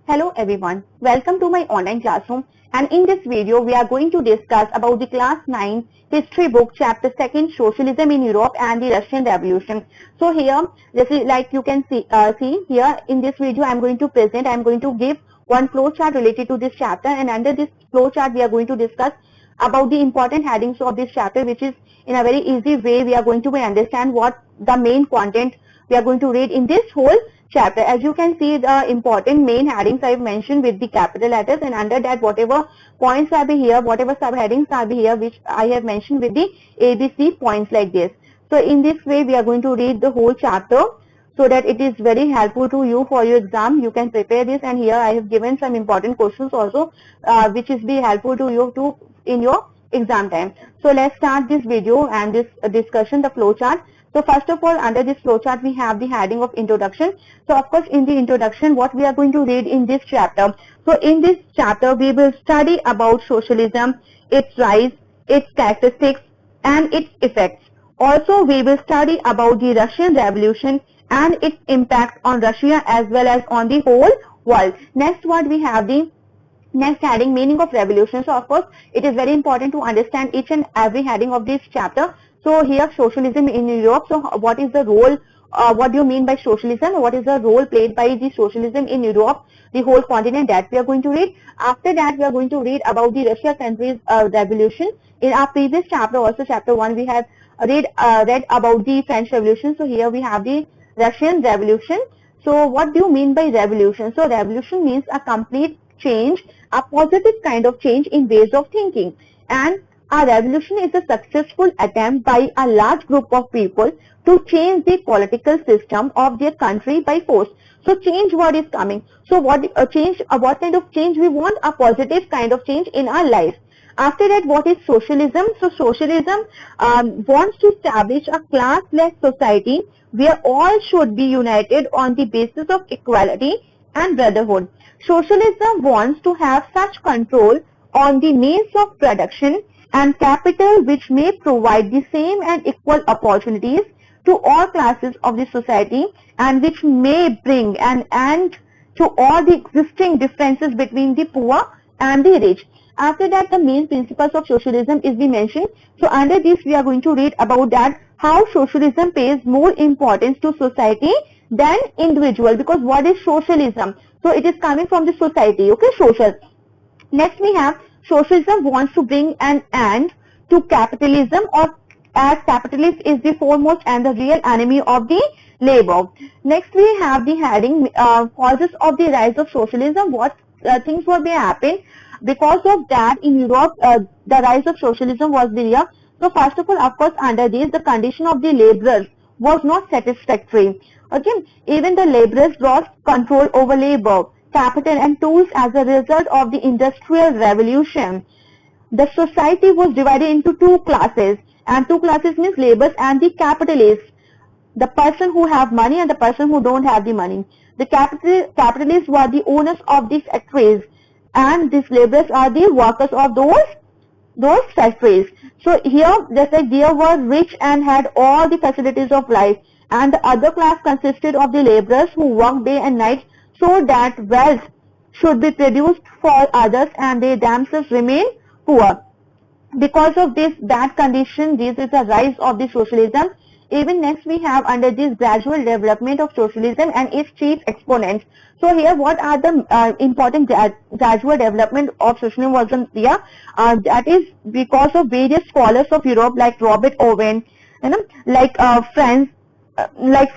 Hello everyone, welcome to my online classroom, and in this video we are going to discuss about the class 9 history book chapter 2 Socialism in Europe and the Russian Revolution. So here, this is like you can see here in this video I am going to give one flow chart related to this chapter, and under this flow chart we are going to discuss about the important headings of this chapter, which is in a very easy way we are going to understand what the main content we are going to read in this whole chapter. As you can see, the important main headings I have mentioned with the capital letters, and under that whatever points are here, whatever subheadings are here, which I have mentioned with the ABC points like this. So in this way we are going to read the whole chapter so that it is very helpful to you for your exam. You can prepare this, and here I have given some important questions also which is be helpful to you to in your exam time. So let's start this video and this discussion, the flow chart. So first of all, under this flowchart we have the heading of introduction. So of course in the introduction what we are going to read in this chapter. So in this chapter we will study about socialism, its rise, its characteristics and its effects. Also we will study about the Russian Revolution and its impact on Russia as well as on the whole world. Next what we have the next heading, meaning of revolution. So of course it is very important to understand each and every heading of this chapter. So here socialism in Europe. So what is the role, what do you mean by socialism? What is the role played by the socialism in Europe, the whole continent, that we are going to read. After that we are going to read about the Russia country's revolution. In our previous chapter, also chapter 1, we have read about the French Revolution. So here we have the Russian Revolution. So what do you mean by revolution? So revolution means a complete change, a positive kind of change in ways of thinking, and a revolution is a successful attempt by a large group of people to change the political system of their country by force. So change what is coming. So what kind of change we want? A positive kind of change in our life. After that, what is socialism? So socialism wants to establish a class-less society where all should be united on the basis of equality and brotherhood. Socialism wants to have such control on the means of production and capital which may provide the same and equal opportunities to all classes of the society, and which may bring an end to all the existing differences between the poor and the rich. After that, the main principles of socialism is be mentioned. So under this we are going to read about that how socialism pays more importance to society than individual, because what is socialism? So it is coming from the society, okay, social. Next we have socialism wants to bring an end to capitalism, or as capitalist is the foremost and the real enemy of the labor. Next we have the heading causes of the rise of socialism. What things will be happen because of that in Europe, the rise of socialism was there. So first of all, of course, under this the condition of the laborers was not satisfactory. Okay, even the laborers lost control over labor, capital and tools as a result of the Industrial Revolution. The society was divided into two classes, and two classes means laborers and the capitalists. The person who have money and the person who don't have the money. The capitalists were the owners of these factories, and these laborers are the workers of those factories. So here just like they were rich and had all the facilities of life, and the other class consisted of the laborers who worked day and night so that wealth should be produced for others and they themselves remain poor. Because of this bad condition, this is a rise of the socialism. Even next we have under this gradual development of socialism and its chief exponents. So here what are the important gradual development of socialism was there? That is because of various scholars of Europe like Robert Owen, you know, like like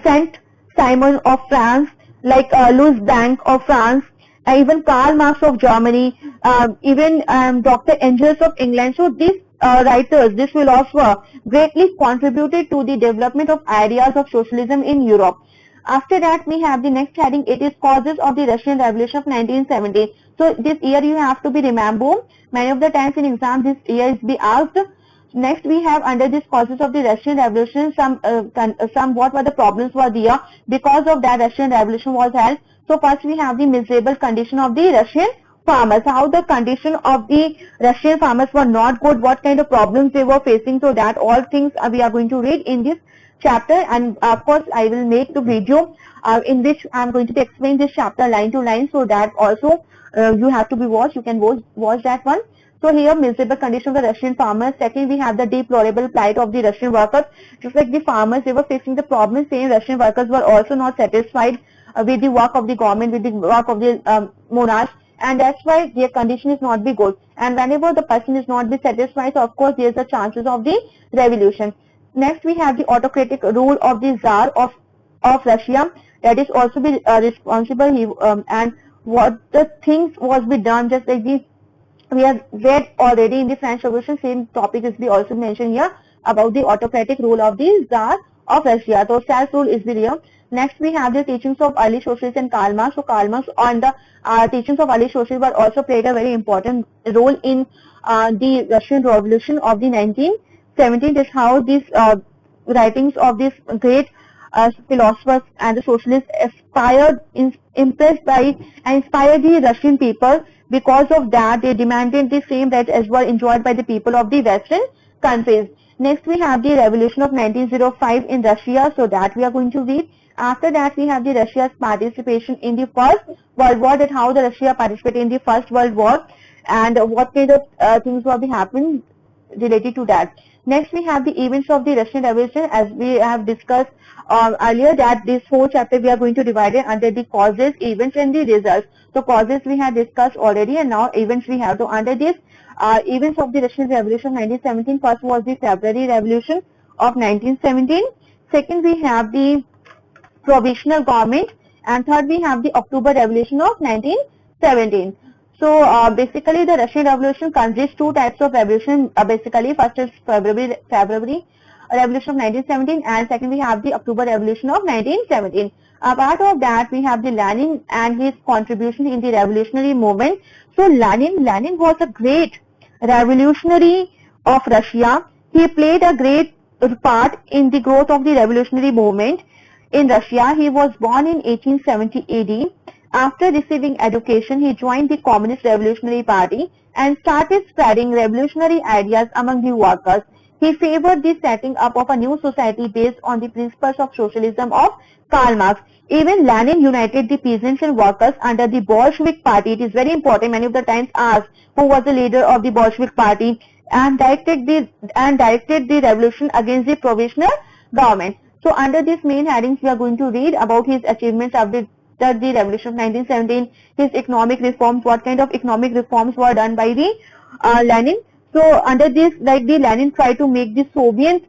Saint Simon of France, like Louis Blanc of France, even Karl Marx of Germany, even Dr. Engels of England. So these writers, this philosopher greatly contributed to the development of ideas of socialism in Europe. After that we have the next heading, it is causes of the Russian Revolution of 1970. So this year you have to be remember, many of the times in exam this year is be asked. Next we have under this causes of the Russian Revolution, some what were the problems were there because of that Russian Revolution was held. So first we have the miserable condition of the Russian farmers, how the condition of the Russian farmers were not good, what kind of problems they were facing. So that all things we are going to read in this chapter, and of course I will make the video in which I'm going to be explain this chapter line to line, so that also you have to be watched. You can watch that one. So here, miserable condition of the Russian farmers. Second, we have the deplorable plight of the Russian workers. Just like the farmers, they were facing the problem, saying Russian workers were also not satisfied with the work of the government, with the work of the monarchs, and that's why their condition is not be good. And whenever the person is not be satisfied, so of course there is a chances of the revolution. Next, we have the autocratic rule of the Tsar of Russia, that is also be responsible. And what the things was be done, just like the we have read already in the French Revolution, same topic is be also mentioned here about the autocratic rule of the Tsar of Russia. So self-rule is the real. Next, we have the teachings of early socialists and Karl Marx. So Karl Marx and the teachings of early socialists were also played a very important role in the Russian Revolution of the 1917. This how these writings of these great philosophers and the socialists impressed by and inspired the Russian people. Because of that, they demanded the same rights as were enjoyed by the people of the Western countries. Next, we have the revolution of 1905 in Russia, so that we are going to read. After that, we have the Russia's participation in the First World War, that how the Russia participated in the First World War and what kind of things will be happening related to that. Next, we have the events of the Russian Revolution, as we have discussed earlier, that this whole chapter we are going to divide it under the causes, events, and the results. So causes we have discussed already, and now events we have to under this events of the Russian Revolution 1917. First was the February Revolution of 1917. Second, we have the provisional government, and third we have the October Revolution of 1917. So basically the Russian Revolution consists two types of revolution. Basically, first is February Revolution of 1917, and second we have the October Revolution of 1917. Apart of that, we have the Lenin and his contribution in the revolutionary movement. So Lenin was a great revolutionary of Russia. He played a great part in the growth of the revolutionary movement in Russia. He was born in 1870 AD. After receiving education, he joined the Communist Revolutionary Party and started spreading revolutionary ideas among the workers. He favored the setting up of a new society based on the principles of socialism of Karl Marx. Even Lenin united the peasants and workers under the Bolshevik Party. It is very important, many of the times asked who was the leader of the Bolshevik Party, and directed the revolution against the provisional government. So under these main headings, we are going to read about his achievements of the revolution of 1917, his economic reforms, what kind of economic reforms were done by the Lenin. So under this, like the Lenin tried to make the Soviet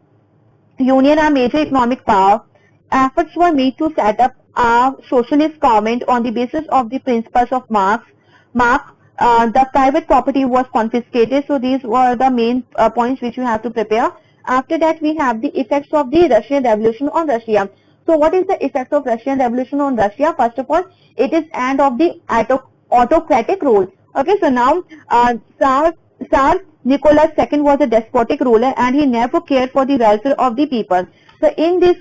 Union a major economic power. Efforts were made to set up a socialist government on the basis of the principles of Marx. The private property was confiscated. So these were the main points which you have to prepare. After that, we have the effects of the Russian Revolution on Russia. So what is the effect of Russian Revolution on Russia? First of all, it is end of the autocratic rule. Okay, so now Tsar Nicholas II was a despotic ruler, and he never cared for the welfare of the people. So in this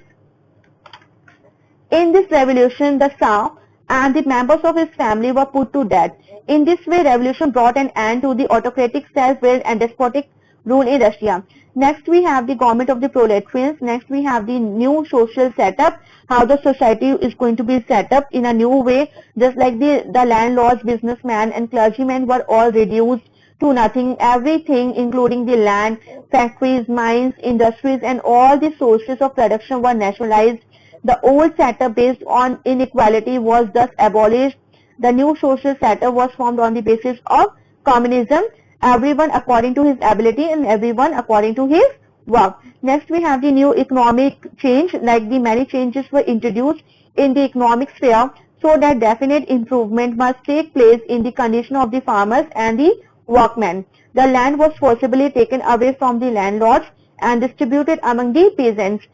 revolution, the Tsar and the members of his family were put to death. In this way, revolution brought an end to the autocratic, self-willed and despotic rule in Russia. Next, we have the government of the proletarians. Next, we have the new social setup, how the society is going to be set up in a new way, just like the landlords, businessmen and clergymen were all reduced to nothing. Everything, including the land, factories, mines, industries and all the sources of production were nationalized. The old setup based on inequality was thus abolished. The new social setup was formed on the basis of communism, everyone according to his ability and everyone according to his work. Next, we have the new economic change, like the many changes were introduced in the economic sphere, so that definite improvement must take place in the condition of the farmers and the workmen. The land was forcibly taken away from the landlords and distributed among the peasants.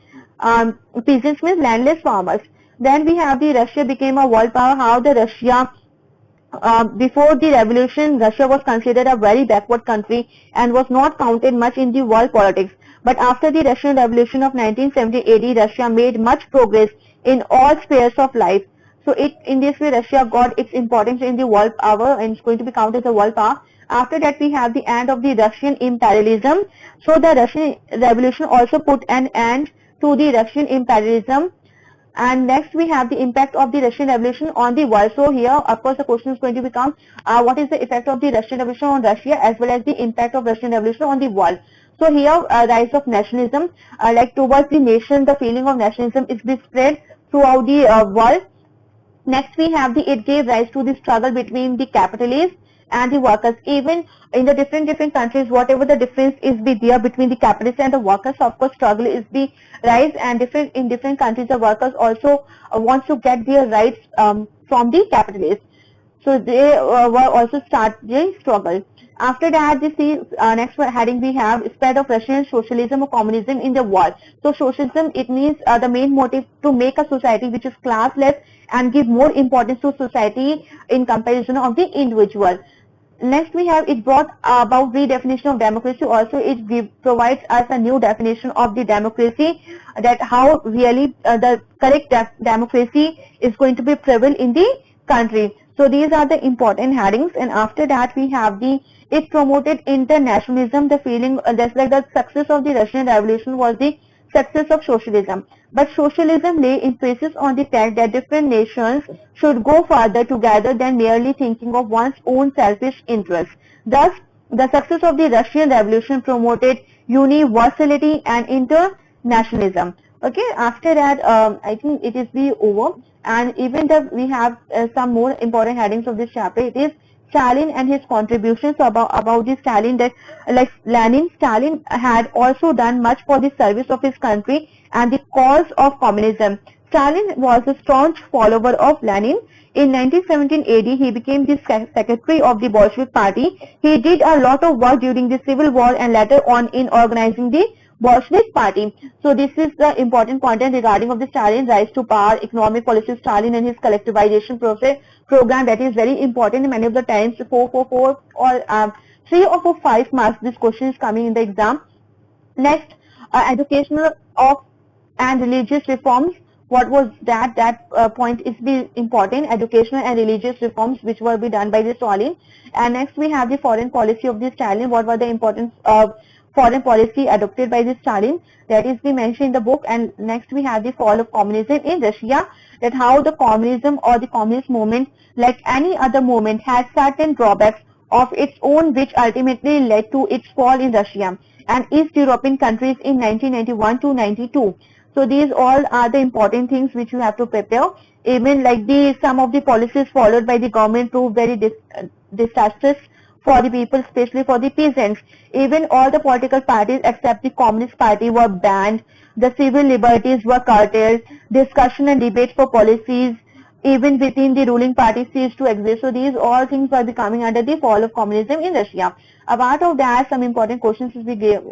Peasants means landless farmers. Then we have the Russia became a world power. How the Russia before the revolution, Russia was considered a very backward country and was not counted much in the world politics. But after the Russian Revolution of 1970 AD, Russia made much progress in all spheres of life. So in this way, Russia got its importance in the world power and it's going to be counted as a world power. After that, we have the end of the Russian imperialism. So the Russian Revolution also put an end to the Russian imperialism. And next we have the impact of the Russian Revolution on the world. So here, of course, the question is going to become, what is the effect of the Russian Revolution on Russia as well as the impact of Russian Revolution on the world. So here, rise of nationalism, like towards the nation, the feeling of nationalism is being spread throughout the world. Next we have it gave rise to the struggle between the capitalists and the workers. Even in the different countries, whatever the difference is be there between the capitalists and the workers, of course struggle is the rise, and in different countries the workers also want to get their rights from the capitalists. So they were also starting struggle. After that, this is next heading we have spread of Russian socialism or communism in the world. So socialism, it means the main motive to make a society which is classless and give more importance to society in comparison of the individual. Next we have, it brought about redefinition of democracy. Also it provides us a new definition of the democracy, that how really the correct democracy is going to be prevalent in the country. So these are the important headings. And after that we have it promoted internationalism, the feeling just like the success of the Russian Revolution was the success of socialism. But socialism lay emphasis on the fact that different nations should go further together than merely thinking of one's own selfish interests. Thus, the success of the Russian Revolution promoted universality and internationalism. Okay, after that, I think it is over. And even we have some more important headings of this chapter. It is Stalin and his contributions. About the Stalin, that like Stalin had also done much for the service of his country and the cause of communism. Stalin was a staunch follower of Lenin. In 1917 AD, he became the secretary of the Bolshevik Party. He did a lot of work during the Civil War and later on in organizing the Bolshevik Party. So this is the important content regarding of the Stalin rise to power, economic policy of Stalin and his collectivization program, that is very important. Many of the times 4 or 3 or 5 marks this question is coming in the exam. Next, educational and religious reforms. What was that point is the important, educational and religious reforms which were be done by the Stalin. And next we have the foreign policy of the Stalin. What were the importance of foreign policy adopted by the Stalin, that is mentioned in the book. And next we have the fall of communism in Russia, that how the communism or the communist movement, like any other movement, has certain drawbacks of its own which ultimately led to its fall in Russia and East European countries in 1991 to 92. So these all are the important things which you have to prepare. Even like some of the policies followed by the government proved very disastrous for the people, especially for the peasants. Even all the political parties except the Communist Party were banned. The civil liberties were curtailed. Discussion and debate for policies even within the ruling party ceased to exist. So these all things were becoming under the fall of communism in Russia. Apart of that, some important questions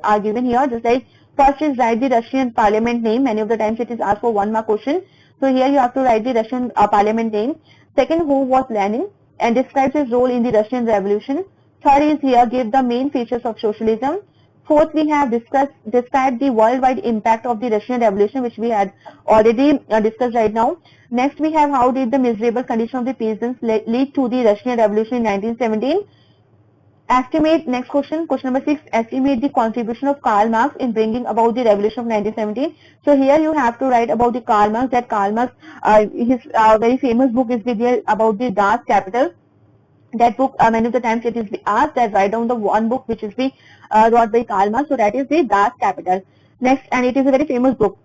are given here. Just like first is write the Russian parliament name. Many of the times it is asked for 1 mark question. So here you have to write the Russian parliament name. Second, who was Lenin and describes his role in the Russian Revolution. Third is here, give the main features of socialism. Fourth, we have described the worldwide impact of the Russian Revolution, which we had already discussed right now. Next, we have how did the miserable condition of the peasants lead to the Russian Revolution in 1917. Estimate, next question number 6, estimate the contribution of Karl Marx in bringing about the revolution of 1917. So here you have to write about the Karl Marx, that Karl Marx, his very famous book is there about the Das Kapital. That book, many of the times it is asked that write down the one book which is wrote by Karl Marx, so that is the Das Kapital. Next, and it is a very famous book.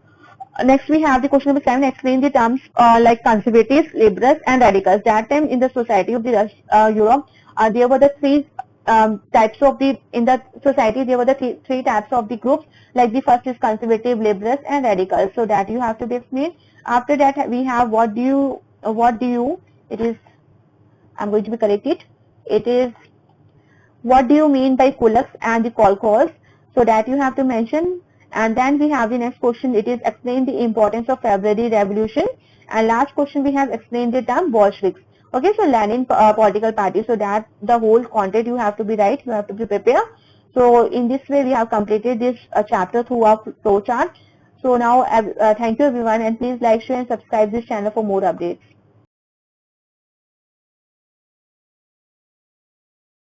Next we have the question number 7, explain the terms like conservatives, liberals and radicals. That time in the society of the Europe, there were the three types of in the society, there were the three types of the groups, like the first is conservative, liberals and radicals. So that you have to be explained. After that we have what do you, it is, I'm going to be corrected. It is what do you mean by kulaks and the kolkhozs? So that you have to mention. And then we have the next question. It is explain the importance of February Revolution. And last question we have explained the term Bolsheviks. Okay, so Lenin political party. So that the whole content you have to be right. You have to be prepared. So in this way we have completed this chapter through our flowchart. So now thank you everyone, and please like, share and subscribe this channel for more updates.